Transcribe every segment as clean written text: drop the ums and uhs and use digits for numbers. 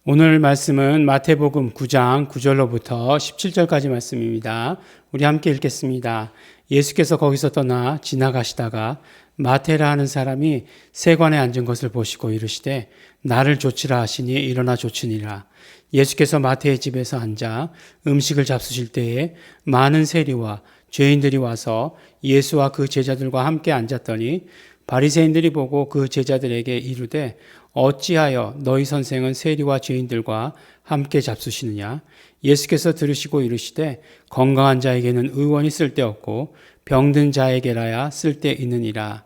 오늘 말씀은 마태복음 9장 9절로부터 17절까지 말씀입니다. 우리 함께 읽겠습니다. 예수께서 거기서 떠나 지나가시다가 마태라 하는 사람이 세관에 앉은 것을 보시고 이르시되 나를 좇으라 하시니 일어나 좇으니라. 예수께서 마태의 집에서 앉아 음식을 잡수실 때에 많은 세리와 죄인들이 와서 예수와 그 제자들과 함께 앉았더니 바리새인들이 보고 그 제자들에게 이르되 어찌하여 너희 선생은 세리와 죄인들과 함께 잡수시느냐? 예수께서 들으시고 이르시되 건강한 자에게는 의원이 쓸데없고 병든 자에게라야 쓸데있느니라.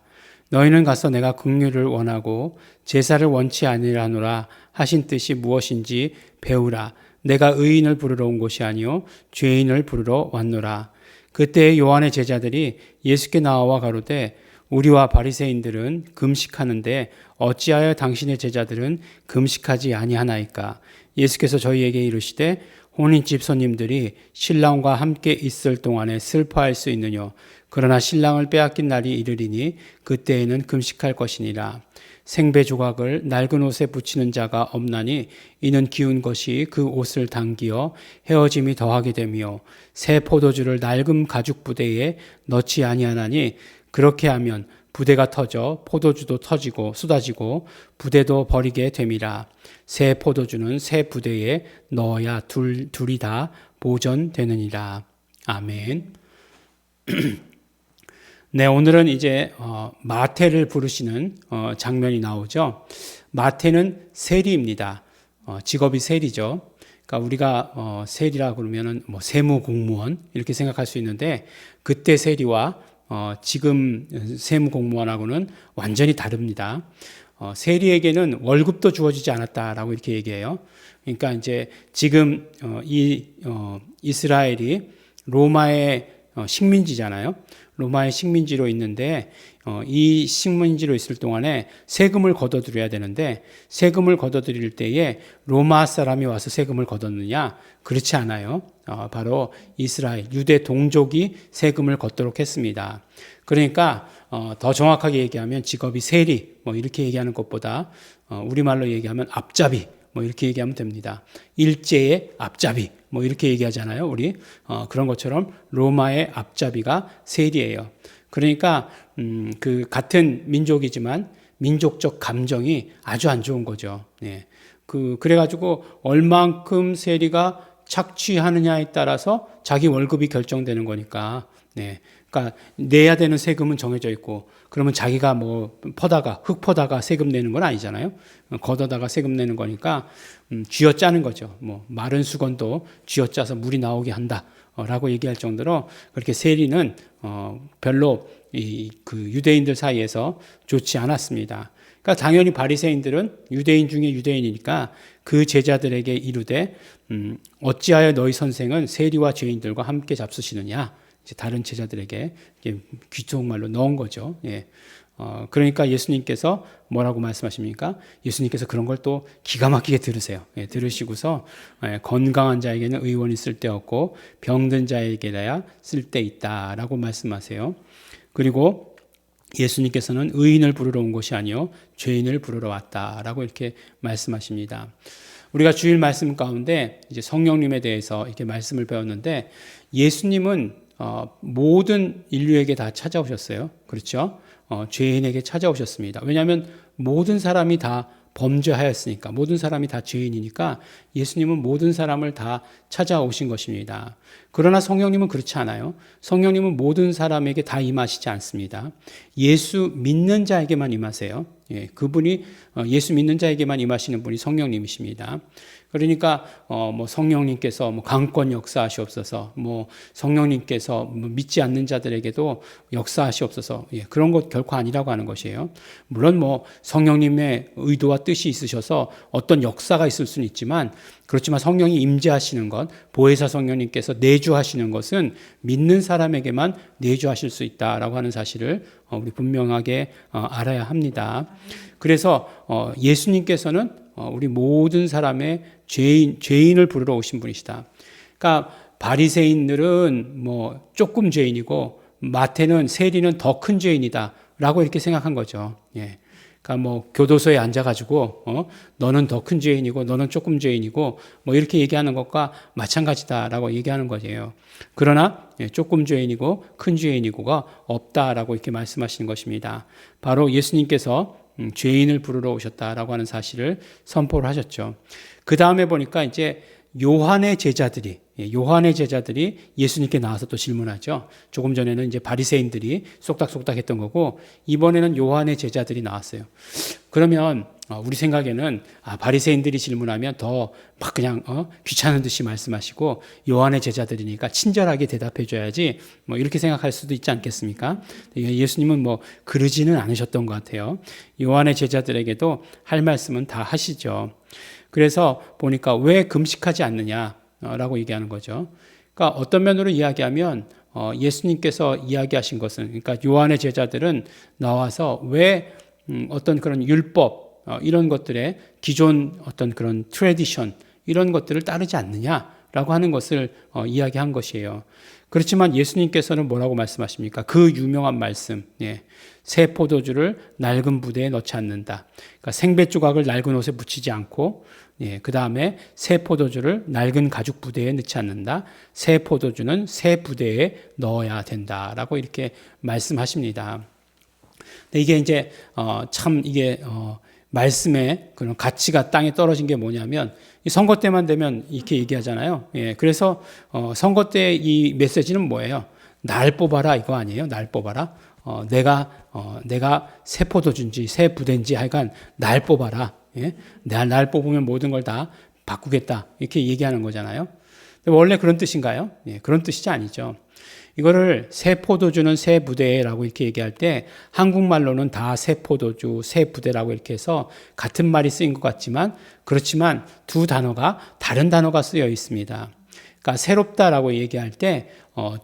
너희는 가서 내가 긍휼을 원하고 제사를 원치 아니하노라 하신 뜻이 무엇인지 배우라. 내가 의인을 부르러 온 것이 아니요 죄인을 부르러 왔노라. 그때 요한의 제자들이 예수께 나와 가로되 우리와 바리새인들은 금식하는데 어찌하여 당신의 제자들은 금식하지 아니하나이까? 예수께서 저희에게 이르시되 혼인집 손님들이 신랑과 함께 있을 동안에 슬퍼할 수 있느뇨. 그러나 신랑을 빼앗긴 날이 이르리니 그때에는 금식할 것이니라. 생배 조각을 낡은 옷에 붙이는 자가 없나니 이는 기운 것이 그 옷을 당기어 헤어짐이 더하게 되며 새 포도주를 낡은 가죽 부대에 넣지 아니하나니 그렇게 하면 부대가 터져 포도주도 터지고 쏟아지고 부대도 버리게 됨이라. 새 포도주는 새 부대에 넣어야 둘이 다 보존되느니라. 아멘. 네, 오늘은 이제 마태를 부르시는 장면이 나오죠. 마태는 세리입니다. 직업이 세리죠. 그러니까 우리가 세리라 그러면은 뭐 세무 공무원 이렇게 생각할 수 있는데 그때 세리와 지금 세무 공무원하고는 완전히 다릅니다. 세리에게는 월급도 주어지지 않았다라고 이렇게 얘기해요. 그러니까 이제 지금 이스라엘이 로마의 식민지잖아요. 로마의 식민지로 있는데 이 식민지로 있을 동안에 세금을 걷어들여야 되는데 세금을 걷어들일 때에 로마 사람이 와서 세금을 걷었느냐? 그렇지 않아요. 바로 이스라엘 유대 동족이 세금을 걷도록 했습니다. 그러니까 더 정확하게 얘기하면 직업이 세리 뭐 이렇게 얘기하는 것보다 우리말로 얘기하면 앞잡이 뭐 이렇게 얘기하면 됩니다. 일제의 앞잡이 뭐 이렇게 얘기하잖아요. 우리 그런 것처럼 로마의 앞잡이가 세리예요. 그러니까 그 같은 민족이지만 민족적 감정이 아주 안 좋은 거죠. 예. 그래가지고 얼만큼 세리가 착취하느냐에 따라서 자기 월급이 결정되는 거니까. 네. 그러니까 내야 되는 세금은 정해져 있고 그러면 자기가 뭐 흙 퍼다가 세금 내는 건 아니잖아요. 걷어다가 세금 내는 거니까 쥐어짜는 거죠. 뭐 마른 수건도 쥐어짜서 물이 나오게 한다라고 얘기할 정도로 그렇게 세리는 별로 그 유대인들 사이에서 좋지 않았습니다. 그러니까 당연히 바리새인들은 유대인 중에 유대인이니까 그 제자들에게 이르되 어찌하여 너희 선생은 세리와 죄인들과 함께 잡수시느냐? 이제 다른 제자들에게 귀속말로 넣은 거죠. 예. 그러니까 예수님께서 뭐라고 말씀하십니까? 예수님께서 그런 걸 또 기가 막히게 들으세요. 예, 들으시고서 건강한 자에게는 의원이 쓸데없고 병든 자에게라야 쓸데있다라고 말씀하세요. 그리고 예수님께서는 의인을 부르러 온 것이 아니요 죄인을 부르러 왔다라고 이렇게 말씀하십니다. 우리가 주일 말씀 가운데 이제 성령님에 대해서 이렇게 말씀을 배웠는데 예수님은 모든 인류에게 다 찾아오셨어요. 그렇죠? 죄인에게 찾아오셨습니다. 왜냐하면 모든 사람이 다 범죄하였으니까 모든 사람이 다 죄인이니까 예수님은 모든 사람을 다 찾아오신 것입니다. 그러나 성령님은 그렇지 않아요. 성령님은 모든 사람에게 다 임하시지 않습니다. 예수 믿는 자에게만 임하세요. 예, 그분이 예수 믿는 자에게만 임하시는 분이 성령님이십니다. 그러니까 뭐 성령님께서 뭐 강권 역사하시옵소서, 뭐 성령님께서 뭐 믿지 않는 자들에게도 역사하시옵소서, 예, 그런 것 결코 아니라고 하는 것이에요. 물론 뭐 성령님의 의도와 뜻이 있으셔서 어떤 역사가 있을 수는 있지만 그렇지만 성령이 임재하시는 것, 보혜사 성령님께서 내주하시는 것은 믿는 사람에게만 내주하실 수 있다라고 하는 사실을 우리 분명하게 알아야 합니다. 그래서 예수님께서는 우리 모든 사람의 죄인을 부르러 오신 분이시다. 그러니까 바리새인들은 뭐 조금 죄인이고 마태는 세리는 더 큰 죄인이다라고 이렇게 생각한 거죠. 예. 그러니까 뭐 교도소에 앉아가지고 너는 더 큰 죄인이고 너는 조금 죄인이고 뭐 이렇게 얘기하는 것과 마찬가지다라고 얘기하는 거예요. 그러나 조금 죄인이고 큰 죄인이고가 없다라고 이렇게 말씀하시는 것입니다. 바로 예수님께서 죄인을 부르러 오셨다라고 하는 사실을 선포를 하셨죠. 그 다음에 보니까 이제 요한의 제자들이 예수님께 나와서 또 질문하죠. 조금 전에는 이제 바리새인들이 쏙닥쏙닥 했던 거고, 이번에는 요한의 제자들이 나왔어요. 그러면 우리 생각에는 바리새인들이 질문하면 더 막 그냥 귀찮은 듯이 말씀하시고 요한의 제자들이니까 친절하게 대답해 줘야지 뭐 이렇게 생각할 수도 있지 않겠습니까? 예수님은 뭐 그러지는 않으셨던 것 같아요. 요한의 제자들에게도 할 말씀은 다 하시죠. 그래서 보니까 왜 금식하지 않느냐라고 얘기하는 거죠. 그러니까 어떤 면으로 이야기하면 예수님께서 이야기하신 것은, 그러니까 요한의 제자들은 나와서 왜 어떤 그런 율법 이런 것들의 기존 어떤 그런 트래디션 이런 것들을 따르지 않느냐라고 하는 것을 이야기한 것이에요. 그렇지만 예수님께서는 뭐라고 말씀하십니까? 그 유명한 말씀, 새 포도주를 낡은 부대에 넣지 않는다. 그러니까 생배 조각을 낡은 옷에 붙이지 않고, 그 다음에 새 포도주를 낡은 가죽 부대에 넣지 않는다. 새 포도주는 새 부대에 넣어야 된다라고 이렇게 말씀하십니다. 근데 이게 이제 참 이게 말씀의 그런 가치가 땅에 떨어진 게 뭐냐면, 이 선거 때만 되면 이렇게 얘기하잖아요. 그래서 선거 때 이 메시지는 뭐예요? 날 뽑아라 이거 아니에요? 날 뽑아라. 내가 새 포도주인지 새 부대인지 하여간 날 뽑아라. 날 뽑으면 모든 걸 다 바꾸겠다. 이렇게 얘기하는 거잖아요. 근데 원래 그런 뜻인가요? 그런 뜻이 아니죠. 이거를 새 포도주는 새 부대라고 이렇게 얘기할 때 한국말로는 다 새 포도주, 새 부대라고 이렇게 해서 같은 말이 쓰인 것 같지만, 그렇지만 두 단어가 다른 단어가 쓰여 있습니다. 그러니까 새롭다라고 얘기할 때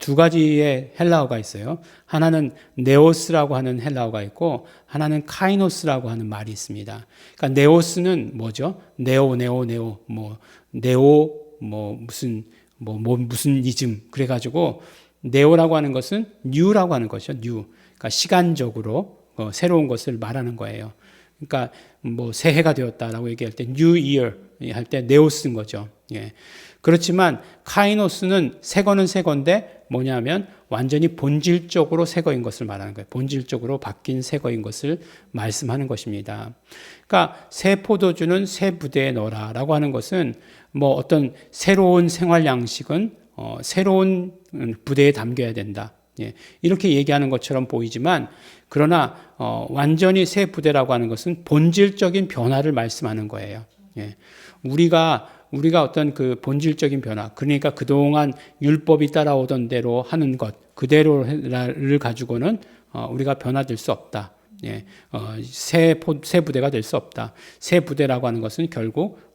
두 가지의 헬라어가 있어요. 하나는 네오스라고 하는 헬라어가 있고 하나는 카이노스라고 하는 말이 있습니다. 그러니까 네오스는 뭐죠? 네오 무슨 이즘 그래가지고 네오라고 하는 것은 뉴라고 하는 것이죠. 뉴. 그러니까 시간적으로 새로운 것을 말하는 거예요. 그러니까 뭐 새해가 되었다라고 얘기할 때 뉴 이어 할 때 네오스인 거죠. 그렇지만 카이노스는 새거는 새건데 뭐냐면 완전히 본질적으로 새거인 것을 말하는 거예요. 본질적으로 바뀐 새거인 것을 말씀하는 것입니다. 그러니까 새 포도주는 새 부대에 넣어라라고 하는 것은 뭐 어떤 새로운 생활 양식은 새로운 부대에 담겨야 된다. 이렇게 얘기하는 것처럼 보이지만, 그러나 완전히 새 부대라고 하는 것은 본질적인 변화를 말씀하는 거예요. 우리가 어떤 그 본질적인 변화, 그러니까 그동안 율법이 따라오던 대로 하는 것, 그대로를 가지고는 우리가 변화될 수 없다. 새 부대가 될 수 없다. 새 부대라고 하는 것은 결국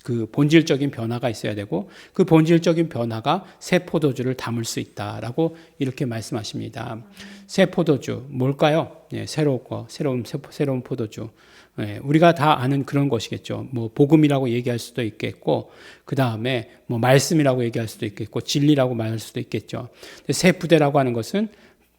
그 본질적인 변화가 있어야 되고, 그 본질적인 변화가 새 포도주를 담을 수 있다라고 이렇게 말씀하십니다. 새 포도주 뭘까요? 새로운 포도주. 우리가 다 아는 그런 것이겠죠. 뭐 복음이라고 얘기할 수도 있겠고, 그 다음에 뭐 말씀이라고 얘기할 수도 있겠고, 진리라고 말할 수도 있겠죠. 새 부대라고 하는 것은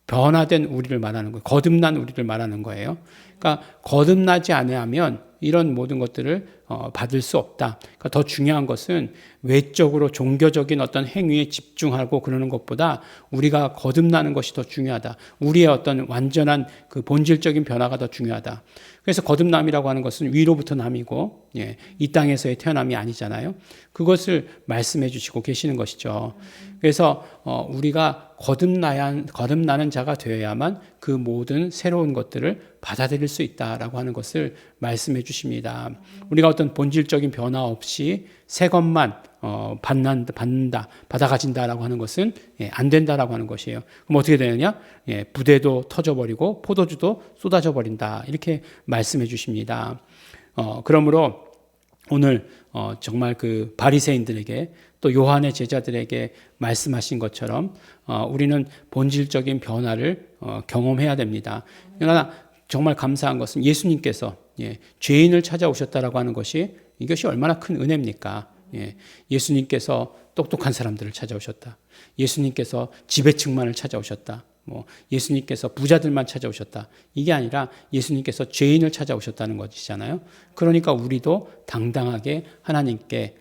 변화된 우리를 말하는 거예요. 거듭난 우리를 말하는 거예요. 그러니까 거듭나지 않으면 이런 모든 것들을 받을 수 없다. 그러니까 더 중요한 것은 외적으로 종교적인 어떤 행위에 집중하고 그러는 것보다 우리가 거듭나는 것이 더 중요하다. 우리의 어떤 완전한 그 본질적인 변화가 더 중요하다. 그래서 거듭남이라고 하는 것은 위로부터 남이고, 이 땅에서의 태어남이 아니잖아요. 그것을 말씀해 주시고 계시는 것이죠. 그래서 우리가 거듭나는 자가 되어야만 그 모든 새로운 것들을 받아들일 수 있다라고 하는 것을 말씀해 주십니다. 우리가 어떤 본질적인 변화 없이 새 것만 받아가진다라고 하는 것은 안 된다라고 하는 것이에요. 그럼 어떻게 되느냐? 부대도 터져버리고 포도주도 쏟아져 버린다. 이렇게 말씀해 주십니다. 그러므로 오늘 정말 그 바리새인들에게 또 요한의 제자들에게 말씀하신 것처럼 우리는 본질적인 변화를 경험해야 됩니다. 그러나 정말 감사한 것은 예수님께서 죄인을 찾아오셨다라고 하는 것이, 이것이 얼마나 큰 은혜입니까? 예수님께서 똑똑한 사람들을 찾아오셨다. 예수님께서 지배층만을 찾아오셨다. 뭐 예수님께서 부자들만 찾아오셨다. 이게 아니라 예수님께서 죄인을 찾아오셨다는 것이잖아요. 그러니까 우리도 당당하게 하나님께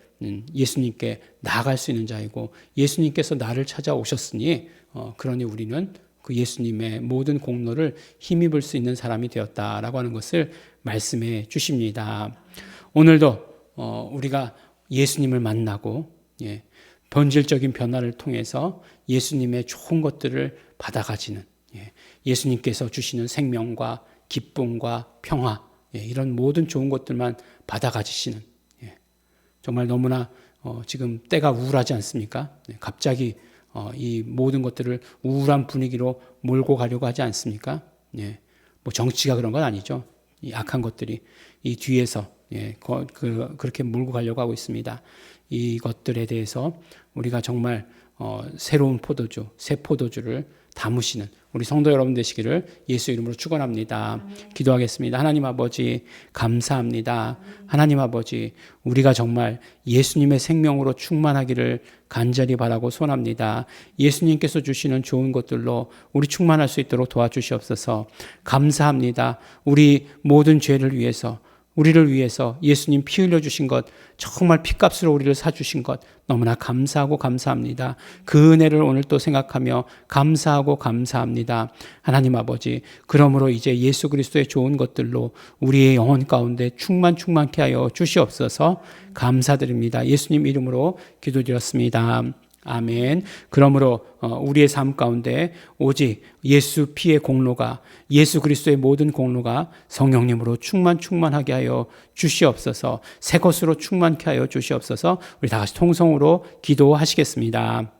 예수님께 나아갈 수 있는 자이고 예수님께서 나를 찾아오셨으니 그러니 우리는 그 예수님의 모든 공로를 힘입을 수 있는 사람이 되었다라고 하는 것을 말씀해 주십니다. 오늘도 우리가 예수님을 만나고 본질적인 변화를 통해서 예수님의 좋은 것들을 받아가지는 예수님께서 주시는 생명과 기쁨과 평화 이런 모든 좋은 것들만 받아가지시는 정말 너무나 지금 때가 우울하지 않습니까? 갑자기 이 모든 것들을 우울한 분위기로 몰고 가려고 하지 않습니까? 뭐 정치가 그런 건 아니죠. 이 악한 것들이 이 뒤에서 그렇게 몰고 가려고 하고 있습니다. 이것들에 대해서 우리가 정말 새로운 포도주, 새 포도주를 담으시는 우리 성도 여러분 되시기를 예수 이름으로 축원합니다. 기도하겠습니다. 하나님 아버지 감사합니다. 하나님 아버지 우리가 정말 예수님의 생명으로 충만하기를 간절히 바라고 소원합니다. 예수님께서 주시는 좋은 것들로 우리 충만할 수 있도록 도와주시옵소서. 감사합니다. 우리 모든 죄를 위해서 우리를 위해서 예수님 피 흘려주신 것 정말 피값으로 우리를 사주신 것 너무나 감사하고 감사합니다. 그 은혜를 오늘 또 생각하며 감사하고 감사합니다. 하나님 아버지 그러므로 이제 예수 그리스도의 좋은 것들로 우리의 영혼 가운데 충만케 하여 주시옵소서. 감사드립니다. 예수님 이름으로 기도드렸습니다. 아멘. 그러므로 우리의 삶 가운데 오직 예수 피의 공로가 예수 그리스도의 모든 공로가 성령님으로 충만하게 하여 주시옵소서. 새 것으로 충만케 하여 주시옵소서. 우리 다 같이 통성으로 기도하시겠습니다.